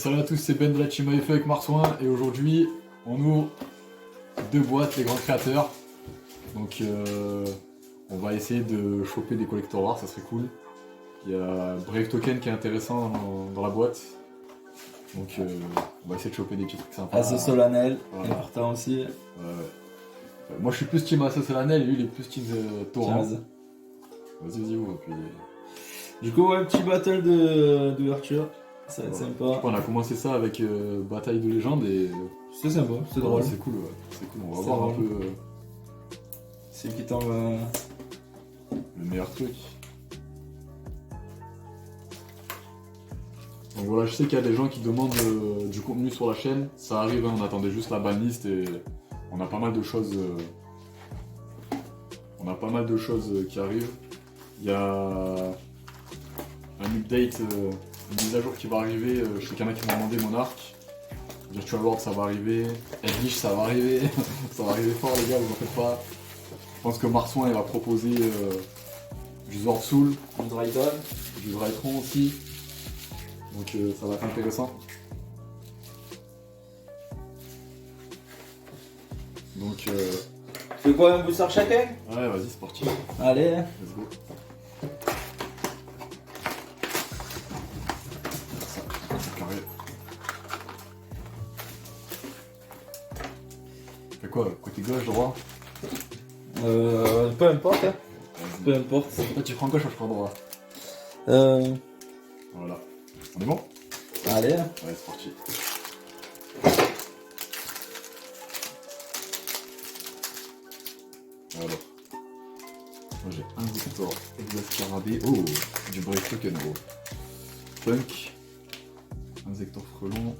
salut à tous, c'est Ben de la Team AFE avec Marsouin et aujourd'hui on ouvre 2 boîtes, les grands créateurs. Donc on va essayer de choper des collector rares, ça serait cool. Il y a Brave Token qui est intéressant dans la boîte. Donc on va essayer de choper des petits trucs sympas. Asso Solanel, voilà. important aussi. Moi je suis plus team Asso Solanel et lui il est plus team Torrent. Chaz. Vas-y, ouvre. Puis... Du coup, ouais, petit battle d'ouverture. Ça va être sympa. On a commencé ça avec Bataille de légende et... C'est sympa, c'est drôle. C'est cool, ouais. C'est cool, on va C'est voir drôle. un peu C'est qui t'en le meilleur truc. Donc voilà, je sais qu'il y a des gens qui demandent du contenu sur la chaîne. Ça arrive, hein, on attendait juste la banlist et on a pas mal de choses. Qui arrivent. Il y a un update, une mise à jour qui va arriver. Je sais qu'il y en a qui m'ont demandé Monarch. Virtual World ça va arriver. Edge ça va arriver. Ça va arriver fort les gars, vous en faites pas. Je pense que Marsouin il va proposer du Zord Soul, du Dryton. du Drytron aussi. Donc ça va être intéressant. Donc Fais quoi, un booster chacun? ouais, vas-y, c'est parti. Allez. Let's go. Ça, carré. Fais quoi? Côté gauche, droit? Peu importe, hein. Peu importe. Toi tu prends gauche, moi je prends droit. Voilà. On est bon? Allez. Ouais, c'est parti. Alors. Moi j'ai un Victor Exascarabée. Oh, du Brave Token gros. Punk. Un Zector Frelon.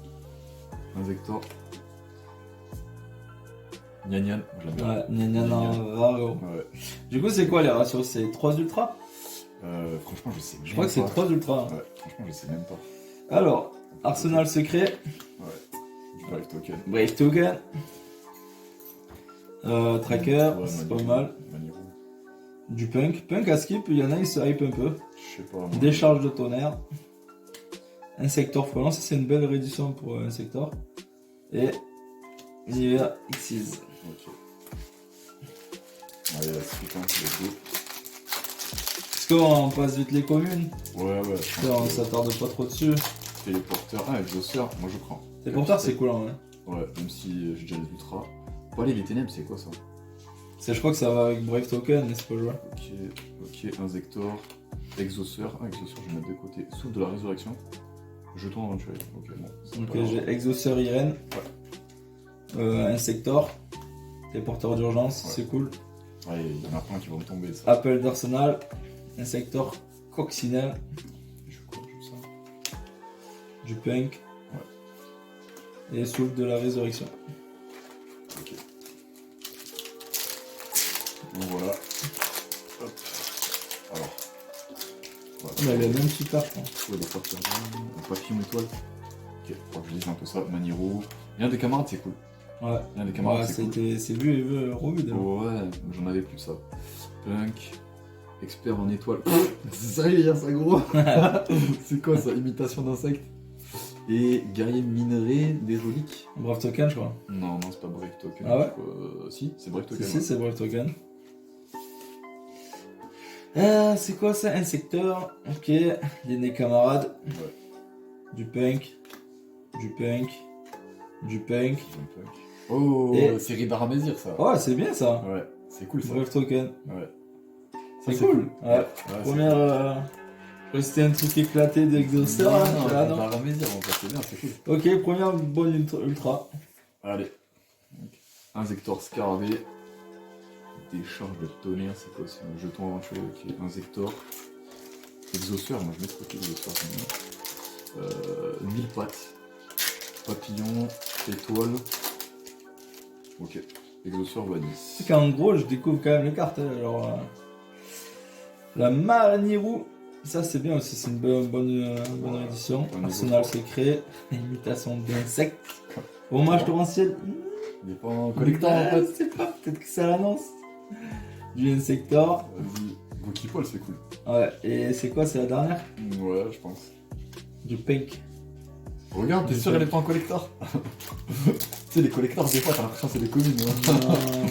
Un Zector. Nyan. J'aime bien. Ouais, Nyan en rare. Ouais. Du coup, c'est quoi les ratios? C'est 3 ultras? Franchement, je sais. Je crois que c'est 3 ultras. Ouais, franchement, je sais même pas. Alors, Arsenal secret. Ouais. Du Brave Token. Brave Token. Tracker, Ouais, c'est Manitou, pas mal. Manitou. Du Punk. Punk à skip, il y en a, il se hype un peu. Je sais pas. Moi. Décharge de tonnerre. Insector Frelon, ça c'est une belle réédition pour Insector. Et Nivea Xyz. Ok. Allez, la suite, hein, let's go. Est-ce qu'on passe vite les communes? Ouais. On s'attarde pas trop dessus. Téléporteur, exhausteur, moi je prends. Téléporteur, c'est cool en vrai. Ouais, même si j'ai déjà les ultras. Bon, allez, les ténèbres, c'est quoi ça? Je crois que ça va avec Brave Token, mais c'est pas joué. Ok, Inzector, exhausteur. Exhausteur, je vais mettre de côté. Souffle de la résurrection. Jeton éventuel. Ok, bon. Donc j'ai Exauceur Irène. Insector. Téléporteur d'urgence, Ouais. c'est cool. Ouais, il y en a plein qui vont me tomber, ça. Appel d'Arsenal. Insector Coccinelle. Je crois que je ça. Du Punk. Et Souffle de la résurrection. Ok. Donc voilà. Hop. Alors. Il a le même super, je pense. Ouais, des porteurs un papillon étoile. Ok, faut que je lise un peu ça. Maniro. Il y a des camarades, c'est cool. Ouais. Il y a des camarades, c'est cool. C'est vu et vu, revu déjà. Ouais, j'en avais plus de ça. Punk, expert en étoile. C'est sérieux, il y a ça gros. C'est quoi ça? Imitation d'insectes. Et guerrier minerai des reliques. Brave Token, je crois. Non, c'est pas Brave Token. Ah ouais? Si, c'est Brave Token. Si, ouais. c'est Brave Token. C'est quoi ça? Insecteur. Ok. Les camarades. Ouais. Du Punk. Du Punk. Du Punk. Punk. Oh, Et- série d'Aramésir ça. Ouais, c'est bien ça. Ouais, c'est cool ça. Brave Token. Ouais. C'est Ça, cool. Ouais. c'est Première. Je crois que c'était un truc éclaté d'Exauceur. Non, hein, non, là, non. d'Aramésir en fait, c'est bien, c'est cool. Ok, première bonne ultra. Allez. Inzector Scarabée. Décharge de tonnerre, c'est quoi? C'est un jeton éventuel. Ok, Inzector. Exhausteur, moi je mets ce côté exhausteur. 1000 pattes. Papillon, étoile. Ok. Exhausteur vanille. C'est qu'en gros, je découvre quand même les cartes. Hein, genre, la Manitou, ça c'est bien aussi, c'est une bonne édition. Un Arsenal nouveau. secret, imitation d'insectes. Hommage torrentiel. Il est pas en collector en fait. Je sais pas, peut-être que ça l'annonce. Du Insector. Vas-y. Gokipol, c'est cool. Ouais, et c'est quoi, c'est la dernière? Ouais, je pense. Du Pink. Regarde, t'es sûr elle est pas en collector? Tu sais, les collectors, des fois, t'as l'impression que c'est des communes. Hein.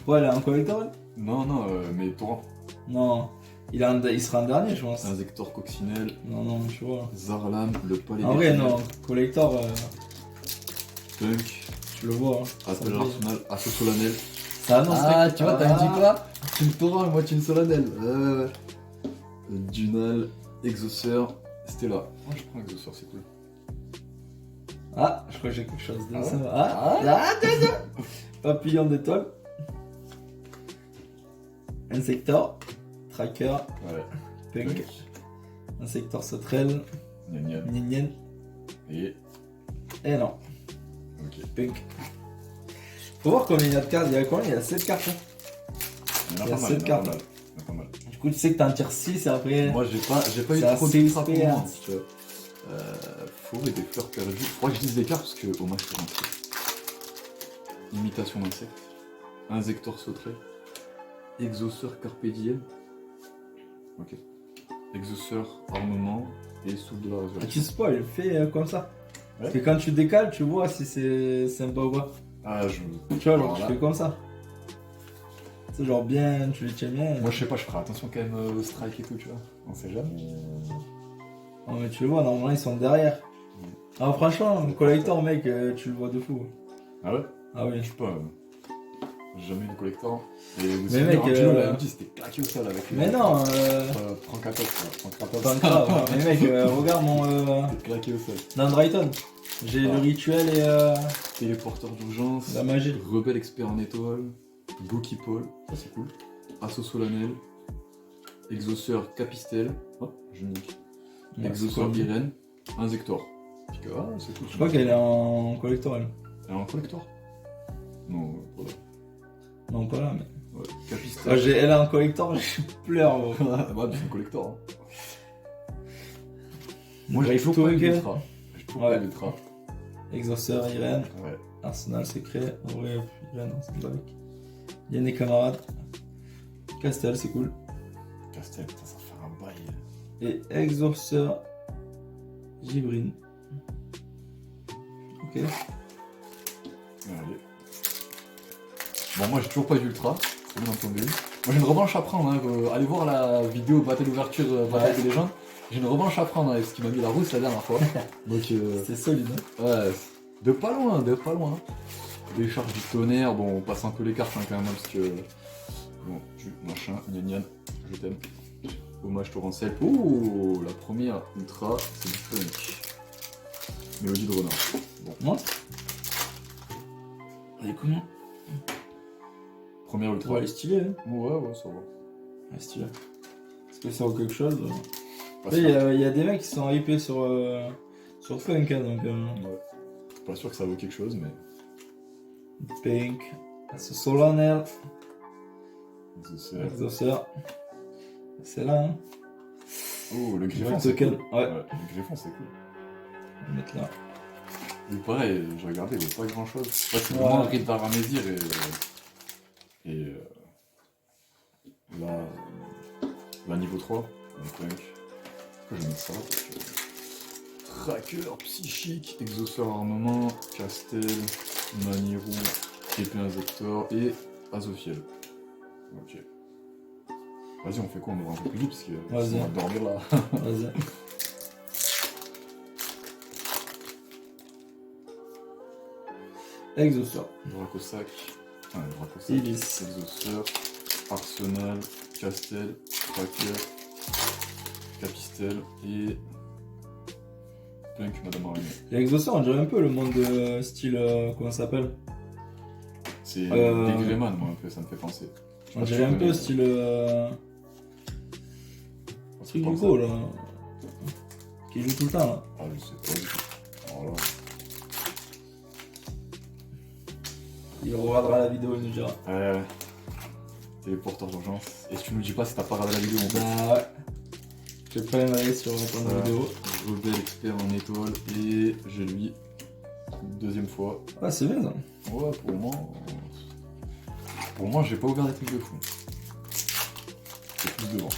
Ouais, elle est en collector, elle? Non, non, mais Torrent. Non. Il sera en dernier, je pense. Inzektor Coccinelle, Non, tu vois. Zarlan, le palais. En vrai, non. Collector, Punk, tu le vois. Hein. Appel à l'Arsenal, Assaut Solennel. Ça annonce Tu vois, t'as dit quoi? Une Torrent, moi, une Solennel. Ouais. Dunal, Exauceur, Stella. Moi, je prends Exauceur, c'est cool. Ah, je crois que j'ai quelque chose de Ah ouais ça. Papillon d'étoile. Insector. Tracker. Ouais. Punk. Insector sauterelle. Gna gna. Nien. Et. Et non. Ok. Punk. Faut voir combien il y a de cartes. Il y a combien? Il y a 7 cartes. Hein. Il y en a Il y a pas mal. 7 cartes. Il y en a pas mal. Du coup, tu sais que t'en tires 6 et après. Moi, j'ai pas eu C'est trop de assez frappes pour spé, moi. hein. Tu vois. Fauve et des fleurs perdues. Faudrait que je dise des cartes parce que au moins je peux rentrer. Imitation d'insectes. Insector sauterelle. Exauceur carpe diem. Ok. Exauceur armement et souffle de la Et résurrection. tu spoil, fais comme ça. Ouais. Parce que quand tu décales, tu vois si c'est sympa ou pas. Ah, je. Tu vois, genre, Alors tu là. fais comme ça. C'est genre bien, tu les tiens bien. Moi, je sais pas, je ferai attention quand même au strike et tout, tu vois. On sait jamais. Non, mais tu le vois, normalement ils sont derrière. Ah, franchement, un collector, mec, tu le vois de fou. Ah ouais? Ah oui. Je sais pas. J'ai jamais eu de collector. Et Mais mec, Angelo l'avait dit, c'était claqué au sol avec. Mais non, Prends 14, prends 14. pas grave. Mais mec, regarde mon C'était claqué au sol. Nandriton. J'ai le rituel et Téléporteur d'urgence. la magie. Rebelle expert en étoile. Goki Paul. Ça c'est cool. Assaut solennel. Exauceur Capistel. Oh, je nique. Ouais, Exauceur c'est cool. Irène. Insector. Ah, c'est cool. Je crois qu'elle est en collector, elle. Elle est en collector? Non, voilà. Non, pas là, mais. Ouais. Ah, Capistel. elle est en collector, je pleure. Gros. Bah, c'est un collector. Hein. Moi, j'ai Brave toujours pas eu Token. d'ultra. J'ai toujours pas eu d'ultra. Exauceur, Irène. Ouais. Arsenal secret. Ouais, Irène, c'est pas avec. Yann et camarades. Castel, c'est cool. Castel, putain, ça fait un bail. Et Exauceur. Gibrine. Ok. Allez. Bon, moi j'ai toujours pas eu d'ultra, c'est bien entendu. Moi j'ai une revanche à prendre, hein. Allez voir la vidéo Battle d'ouverture Bataille des légendes. J'ai une revanche à prendre avec ce qui m'a mis la rousse la dernière fois. Donc, C'est solide, hein. ouais, de pas loin, de pas loin. Des charges du tonnerre, bon, on passe un peu les cartes hein, quand même, parce que. Bon, tu machin, gnan je t'aime. Hommage torrentiel. Oh, la première ultra, c'est du punk. Mélodie de renard. Bon, Moi Elle est combien? première ultra. Ouais, elle est stylée, hein. Ouais, ça va. Elle est stylée. Est-ce que ça vaut quelque chose? Pas Après, sûr. il y a des mecs qui sont hypés sur Funk, hein, donc. Ouais. Pas sûr que ça vaut quelque chose, mais. Pink. C'est solennel. C'est- Exauceur. C'est là, hein. Oh, le griffon, Ouais, c'est token. cool. Ouais. Le griffon, c'est cool. On va mettre là. Mais pareil, j'ai regardé, il n'y a pas grand chose. C'est Ouais. vraiment un rite d'Aramésir et là, niveau 3, donc punk. Pourquoi je mets ça? Tracker, psychique, exauceur armement, Castel, Manirou, épée injector et Azophiel. Ok. Vas-y, on fait quoi? On va un peu plus vite parce que Vas-y. sinon, on va dormir là. Vas-y. Exauceur. Dracosac, Dracosac, Ibis. Exauceur, Arsenal, Castel, Tracker, Capistel et Punk, Madame Araignée. L'exauceur, on dirait un peu le monde de style. Comment ça s'appelle? C'est Euh, des Greyman, moi, un peu, ça me fait penser. Je sais On pas si dirait tu un peu connais. style. C'est Truc pas du ça. gros là. Qui joue tout le temps là. Ah, je sais pas du tout. Alors là. Il regardera la vidéo, il nous dira. Téléporteur d'urgence. Et si tu nous dis pas si t'as pas regardé la vidéo, en fait. Bah ouais. Je vais pas aller sur ton Ça. vidéo. Rebelle expert en étoile et j'ai lui. Deuxième fois. Ah, c'est bien ça. Ouais, pour moi, j'ai pas ouvert des trucs de fou. C'est plus devant.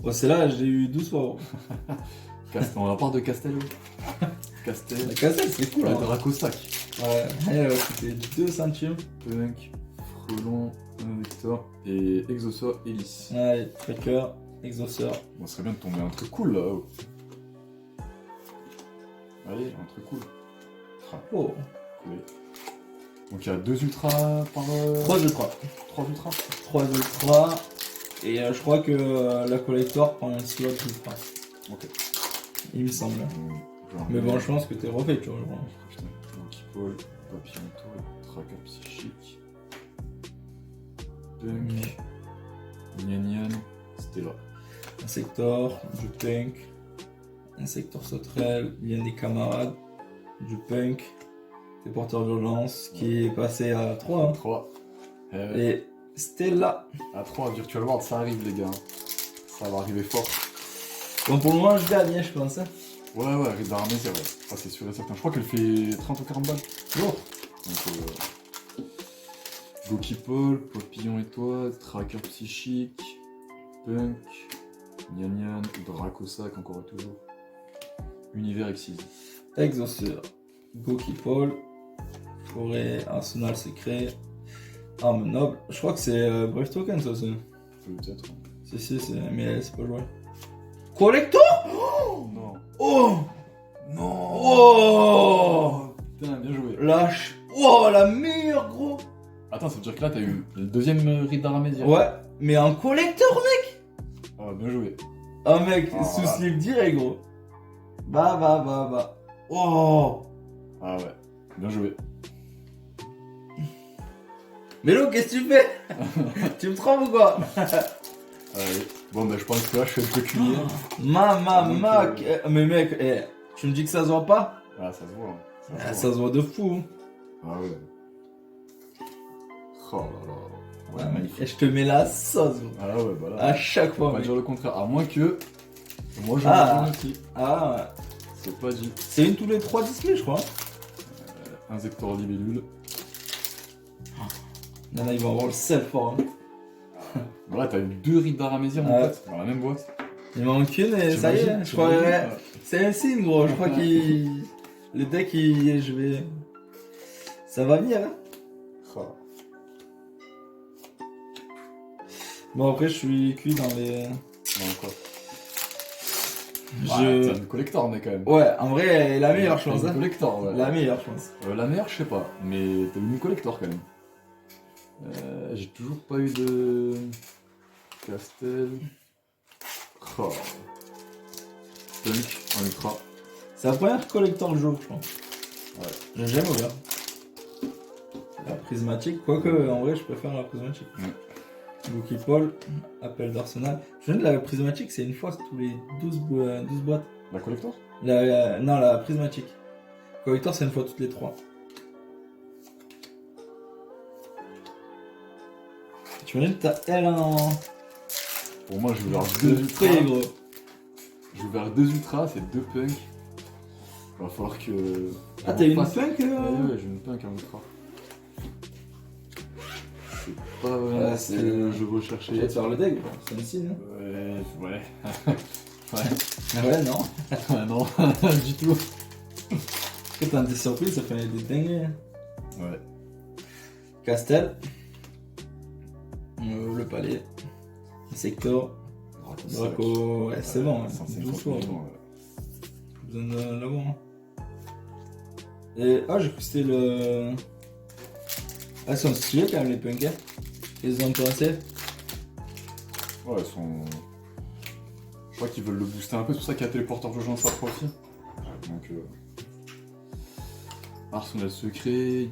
Bon, c'est là, j'ai eu 12 fois. On en parle de Castel. Castel. La cassette, c'est cool. Ouais, Hein. Dracosac. Ouais, c'était 2 centimes. Punk, Frelon, Victor et Exoceur Hélice. Ouais, Tracker, Exauceur. Bon, ce serait bien de tomber un truc cool là. Oh. Allez, un truc cool. Ah, Oh, cool. Donc il y a 2 ultras par. 3 ultras. 3 ultras. 3 ultras. Et je crois que la collector prend un slot ultra. Ok. Il me semble. Genre, Mais bon, je pense que t'es refait, tu vois. Je pense. Putain, Monkey Papillon Toad, Tracker Psychique, Punk, Nyan Stella. Insector, du punk, Insector sauterelle, il y a des camarades, du punk, des porteurs d'urgence qui est passé à 3. Hein. 3. Et Stella. À 3, Virtual World, ça arrive les gars. Ça va arriver fort. Bon, pour le moment, je gagne, je pense. Hein. Ouais, Ride d'Armésia, ouais. Ça c'est sûr et certain. Je crois qu'elle fait 30 ou 40 balles. Bon. Donc, Goki Paul, Papillon et toi, Tracker Psychique, Punk, Nyan, Dracosac encore et toujours. Univers Exis. Exauceur, Goki Paul, Forêt, Arsenal secret, Arme noble. Je crois que c'est Brave Token, ça aussi. Peut-être. Si, mais c'est pas joué. Collector. Oh non. Oh Non. Oh Putain, bien joué. Lâche. Oh, la meilleure, gros. Attends, ça veut dire que là t'as eu le deuxième Ride d'Aramésia. Ouais, mais en collector, mec. Ah, bien joué. Ah, mec, Ah, sous voilà. slip direct, gros. Bah. Oh. Ah ouais, bien joué. Mélo, qu'est-ce que tu fais? Tu me trompes ou quoi? Allez. Bon, bah je pense que là je fais le pécunier. Maman, mais mec, tu me dis que ça se voit pas? Ah, ça se voit. Hein. Ah, ça se voit de fou. Ah ouais. Oh là là. Ouais, Ah, magnifique. et je te mets la sauce, gros. Ah ouais, bah là. À chaque Faut fois, pas mec. dire le contraire. À moins que. Moi je Ah. me aussi. Ah, ouais. C'est pas dit. C'est une tous les 3 displays, je crois. Insector libellule. Nana, ils vont avoir le sel fort. Hein. Voilà, t'as eu 2 rides d'Aramésia en Ouais. fait, dans la même boîte. Il m'en manque une et ça y est. T'imagines, Je crois t'imagines, c'est un signe, gros. Je crois qu'il. Le deck, je vais. Ça va venir, hein. Oh. Bon, après, je suis cuit dans les. Non, quoi. Je. T'as une collector, mais quand même. Ouais, en vrai, la meilleure, je T'as pense. une Hein. collector, ouais. La meilleure, je pense. La meilleure, je sais pas, mais t'as eu une collector quand même. J'ai toujours pas eu de. Castel. Oh. Punk en ultra. C'est la première collector du jour, je pense. Ouais. J'ai jamais ouvert. La prismatique, quoique en vrai je préfère la prismatique. Bookie Paul, appel d'Arsenal. Je viens de la prismatique, c'est une fois tous les 12 boîtes. La collector? Non, la prismatique. Collector, c'est une fois toutes les 3. Tu imagines, t'as elle en. Pour moi, j'ai ouvert 2 ultras. Très gros. J'ai ouvert 2 ultras, c'est 2 punks. Il va falloir que. Ah, t'as une passe- punk Ouais, j'ai une punk en ultra. C'est pas vraiment Ouais, ce c'est- que je recherchais. Je vais te faire le deck, c'est un signe. Hein. Ouais. Ouais. Ah ouais, non. Ah non, du tout. Après, t'as des surprises, ça fait des dingueries. Ouais. Castel. Le palais. Sector. Draco. Ouais, c'est bon. Hein. 12 fois. Plus besoin de l'avoir. Hein. Et. Ah, j'ai cru que c'était le. Ah, ils sont stylés quand même, les punks. Hein. Ils ont intéressé. Ouais, ils sont. Je crois qu'ils veulent le booster un peu, c'est pour ça qu'il y a téléporteur d'urgence à profit. Donc. Arsenal secret,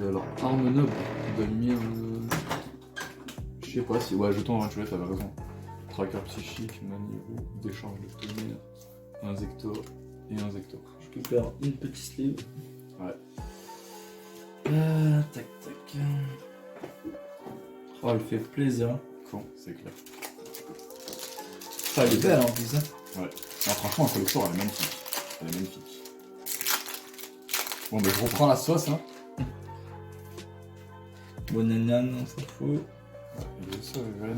alors arme noble de la lumière. Je sais pas si. Ouais, jeton aventuré, t'avais raison. Tracker psychique, Maniveau, d'échange de tonnerre, Insector et Insector. Je récupère une petite sleeve. Ouais. Tac. Oh, elle fait plaisir. Con, c'est clair. Ah, elle est belle en plus. Hein. Ouais. Ah, franchement, un collector, elle est magnifique. Elle est magnifique. Bon, mais je reprends la sauce, hein. Bonanian, on s'en fout. Ouais, et ça, Ren.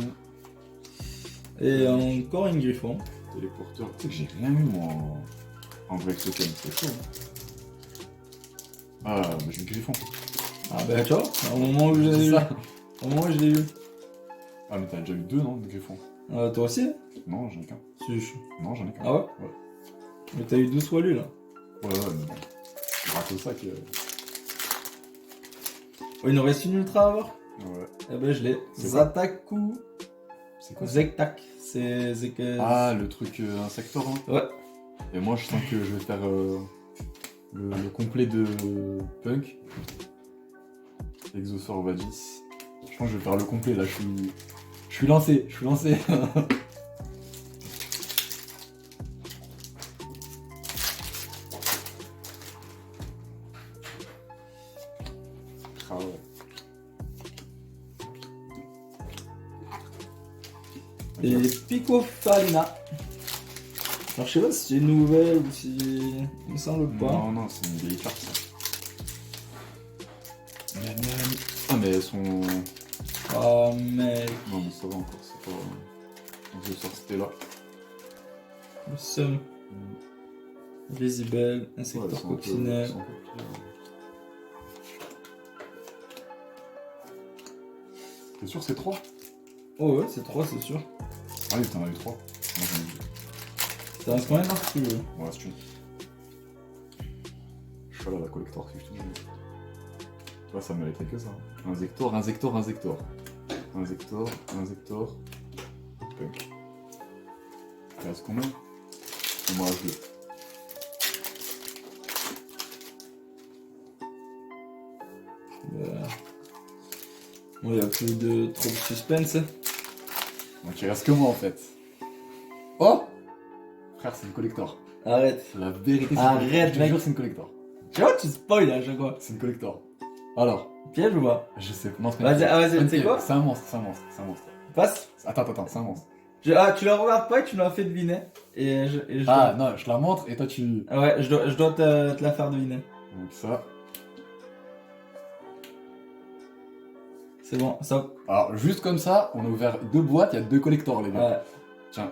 Et encore une griffon. téléporteur. Tu sais que j'ai rien eu moi en vrai token, c'est chaud. Hein. Ah, mais j'ai le griffon. Ah bah tu vois, au moment où je l'ai eu. Au moment où je l'ai eu. Ah, mais t'as déjà eu 2 non, de griffon? Toi aussi? Non, j'en ai qu'un. Si. Non, j'en ai qu'un. Ah ouais? Ouais. Mais t'as eu 12 fois lui là. Ouais, mais bon. Grâce au sac. Oh, il nous reste une ultra à avoir? Ouais. Eh ben je l'ai. C'est quoi Zataku C'est quoi ça? Zektak. C'est Zek. Ah, le truc insector, hein. Ouais. Et moi, je sens que je vais faire le complet de Punk. Exosaur Vagis. Je pense que je vais faire le complet là, je suis lancé, Ah ouais. Et Picofalina. Alors je sais pas si c'est une nouvelle ou si. Il me semble pas. Non, c'est une vieille carte ça. Ah mais elles sont... Oh mec. Non mais ça va encore, c'est pas... Exosaur Stella. Le seum. Visible. Insecteur coccinelle. T'es sûr c'est 3? Oh ouais, c'est 3, c'est sûr. Ah oui, t'en as eu 3. Moi j'en ai eu 2. Ça reste combien d'art tu veux? Ouais, c'est une. Je suis là, la collector, si je te dis. Ouais, ça mériterait que ça. Inzektor. Punk. Il reste combien? Il me reste 2. Bon, il y a plus de trop de suspense. Donc il reste que moi en fait. Oh! Frère, c'est une collector. Arrête. La vérité, c'est Arrête, une collector. Je te mec. jure, c'est une collector. Tu vois, tu spoil à chaque fois. C'est une collector. Alors, Piège ou pas? je sais pas. Non, c'est Vas-y, pas vas-y, tu sais quoi? C'est un monstre. Passe. Attends, c'est un monstre. Tu la regardes pas et tu me l'as fait deviner. Et je Ah non, je la montre et toi tu... Ouais, je dois te la faire deviner. Donc ça... C'est bon, ça. Alors, juste comme ça, on a ouvert 2 boîtes, il y a 2 collectors, les gars. Ouais. Tiens.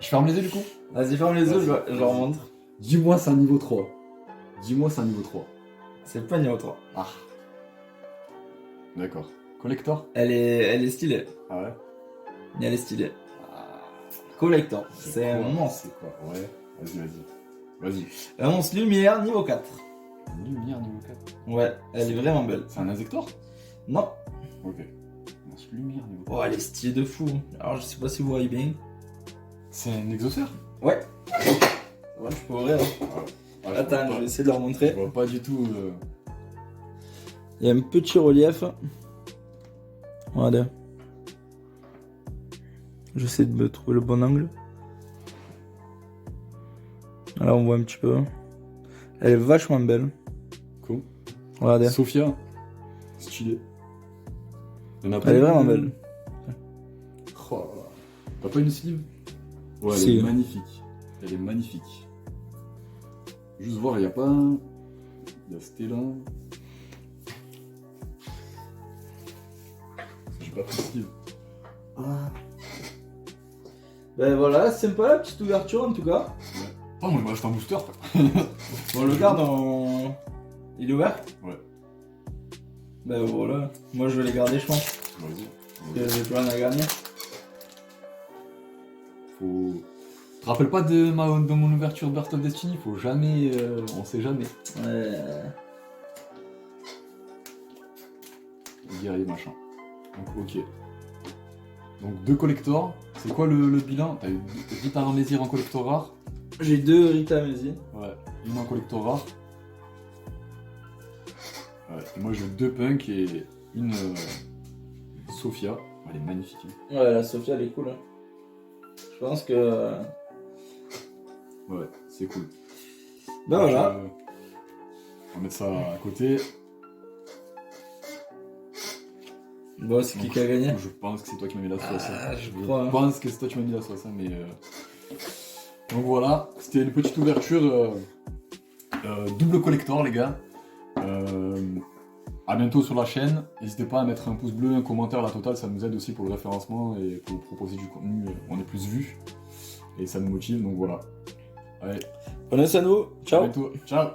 Je ferme les yeux, du coup? Vas-y, ferme les yeux, je leur vas-y. montre. Dis-moi, c'est un niveau 3. C'est pas niveau 3. Ah. D'accord. Collector? Elle est stylée. Ah ouais? Elle est stylée. Ah. Collector. C'est un quoi monstre. C'est quoi? Ouais. Vas-y. Un monstre lumière niveau 4. Lumière niveau 4. Ouais, elle est vraiment belle. C'est un insector? Non. Ok. Lumière niveau 4. Oh, elle est stylée de fou. Alors, je sais pas si vous voyez bien. C'est un exauceur? Ouais. Ouais, je peux ouvrir. Ah, Attends, je vais essayer de leur Je montrer. vois pas du tout... Il y a un petit relief. Regardez. J'essaie de me trouver le bon angle. Là, on voit un petit peu. Elle est vachement belle. Cool. Regardez. Sophia. Stylé. Elle est vraiment belle. Oh là là. T'as pas une sleeve? Ouais, Si. elle est magnifique. Juste voir, il y a pas... Il y a Stella. J'ai pas pris de sleeve. Ah. Ben voilà, sympa la petite ouverture en tout cas. Oh, moi il me reste un booster. Bon, le garde il est ouvert? Ouais. Ben voilà, moi je vais les garder je pense. Vas-y. Parce que j'ai plus rien à gagner. Faut... Tu te rappelles pas de mon ouverture Birth of Destiny? Faut jamais... on sait jamais. Ouais. Guerrier machin. Donc ok. Donc 2 collectors. C'est quoi le bilan? T'as eu Rita Ramésir en collector rare. J'ai 2 Rita Mezi. Ouais. Une en collector rare. Ouais. Et moi j'ai 2 punks et une Sophia. Elle est magnifique. Hein. Ouais, la Sophia elle est cool. Hein. Je pense que. Ouais, c'est cool. Bah Donc, voilà. on va mettre ça à côté. Bon, c'est qui Donc, qui a gagné? Je pense que c'est toi qui m'as mis la sauce. Ah, je crois. Je pense que c'est toi qui m'as mis la sauce, hein, mais... Donc voilà, c'était une petite ouverture double collector, les gars. À bientôt sur la chaîne. N'hésitez pas à mettre un pouce bleu, un commentaire, la totale, ça nous aide aussi pour le référencement et pour proposer du contenu. On est plus vus. et ça nous motive, donc voilà. Allez, Prenez soin de vous. à Ciao. bientôt. Ciao.